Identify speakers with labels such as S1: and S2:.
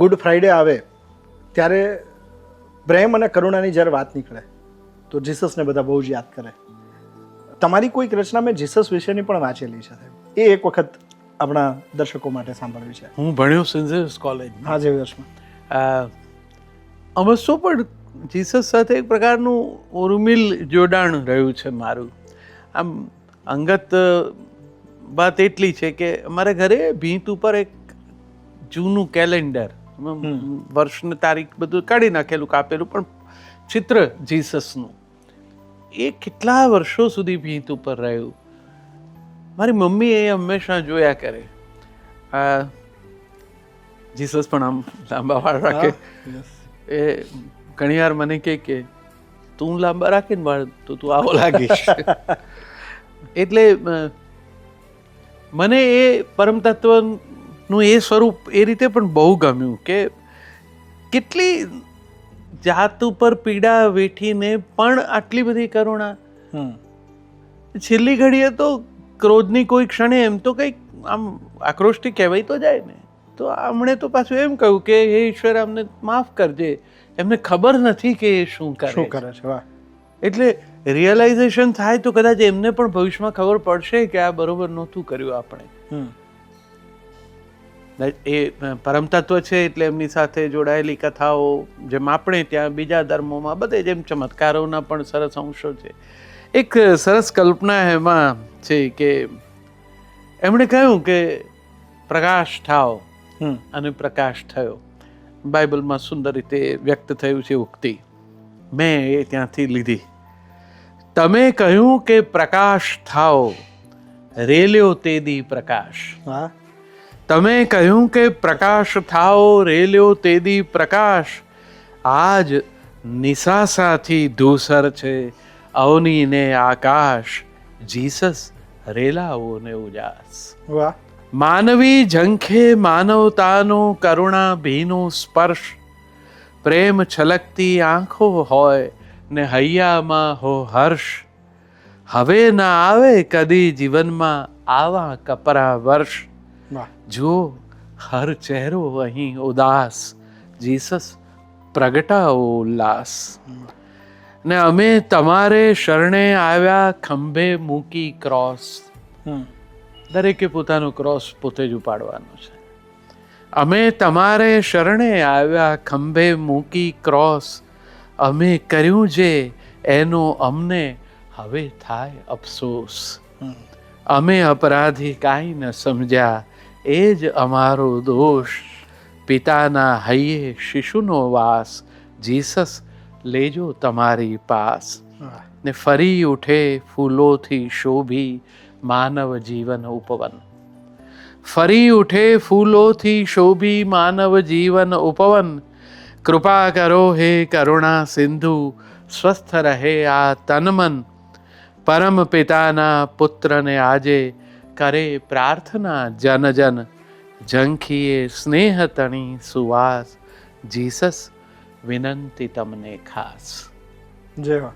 S1: Good Friday આવે ત્યારે પ્રેમ અને કરુણાની જ્યારે વાત નીકળે તો જીસસને બધા બહુ જ યાદ કરે. તમારી કોઈક રચના મેં જીસસ વિશેની પણ વાંચેલી છે, એ એક વખત આપણા દર્શકો માટે સાંભળવી છે.
S2: હું ભણ્યો સેન્ટ ઝેવિયર્સ કોલેજમાં.
S1: હા, વર્ષમાં
S2: અવશ્ય પણ જીસસ સાથે એક પ્રકારનું ઉર્મિલ જોડાણ રહ્યું છે મારું. આમ અંગત વાત એટલી છે કે અમારા ઘરે ભીંત ઉપર એક જૂનું કેલેન્ડર, વર્ષની તારીખ બધું કાઢી નાખેલું, કાપેલું, પણ ચિત્ર જીસસનું એ કેટલા વર્ષો સુધી ભીંત ઉપર રહ્યું. મારી મમ્મી એ હંમેશા જોયા કરે. જીસસ પણ આમ લાંબા વાળ રાખે. એ ઘણીવાર મને કે તું લાંબા રાખીને વાળ તો તું આવો લાગીશ. એટલે મને એ પરમ તત્વનું એ સ્વરૂપ એ રીતે પણ બહુ ગમ્યું કે કેટલી જાત ઉપર પીડા વેઠીને પણ આટલી બધી કરુણા. છેલ્લી ઘડીએ તો ક્રોધની કોઈ ક્ષણે એમ તો કંઈક આમ આક્રોશથી કહેવાય તો જાય ને, તો હમણે તો પાછું એમ કહ્યું કે હે ઈશ્વર અમને માફ કરજે, એમને ખબર નથી કે એ શું કરે
S1: છે.
S2: એટલે રિયલાઇઝેશન થાય તો કદાચ એમને પણ ભવિષ્યમાં ખબર પડશે કે આ બરોબર નહોતું કર્યું આપણે. એ પરમ તત્વ છે એટલે એમની સાથે જોડાયેલી કથાઓ, જેમ આપણે ત્યાં બીજા ધર્મોમાં બધે જેમ ચમત્કારોના પણ સરસ અંશો છે. એક સરસ કલ્પના એમાં છે કે એમણે કહ્યું કે પ્રકાશ થાઓ અને પ્રકાશ થયો. બાઇબલમાં સુંદર રીતે વ્યક્ત થયું છે ઉક્તિ, મેં એ ત્યાંથી લીધી. તમે કહ્યું કે પ્રકાશ થાઓ, રેલ્યો તે દી પ્રકાશ. તમે કહ્યું કે પ્રકાશ થાઓ, રેલ્યો તે દી પ્રકાશ. આજ નિશાસાથી ધૂસર છે અવની ને આકાશ. જીસસ રેલાઓ ને ઉજાસ. માનવી ઝંખે માનવતાનો કરુણા ભીનો સ્પર્શ. પ્રેમ છલકતી આંખો હોય ને હૈયામાં હો હર્ષ. હવે ના આવે કદી જીવનમાં આવા કપરા વર્ષ. જો હર ચહેરો અહીં ઉદાસ, જીસસ પ્રગટાવો ઉલ્લાસ. ને અમે તમારે શરણે આવ્યા ખંભે મૂકી ક્રોસ. દરેકે પોતાનો ક્રોસ પોતે જ ઉપાડવાનો છે. અમે તમારે શરણે આવ્યા ખંભે મૂકી ક્રોસ. અમે કર્યું જે એનો અમને હવે થાય અફસોસ. અમે અપરાધી કાંઈ ન સમજ્યા એ જ અમારો દોષ. પિતાના હૈયે શિશુનો વાસ, જીસસ લેજો તમારી પાસ. ને ફરી ઉઠે ફૂલોથી શોભી માનવ જીવન ઉપવન. ફરી ઉઠે ફૂલોથી શોભી માનવ જીવન ઉપવન. કૃપા કરો હે કરુણા સિંધુ, સ્વસ્થ રહે આ તનમન. પરમ પિતાના પુત્રને આજે કરે પ્રાર્થના જન જન. ઝંખીએ સ્નેહ તણી સુવાસ, જીસસ વિનંતી તમને ખાસ.
S1: જય હો.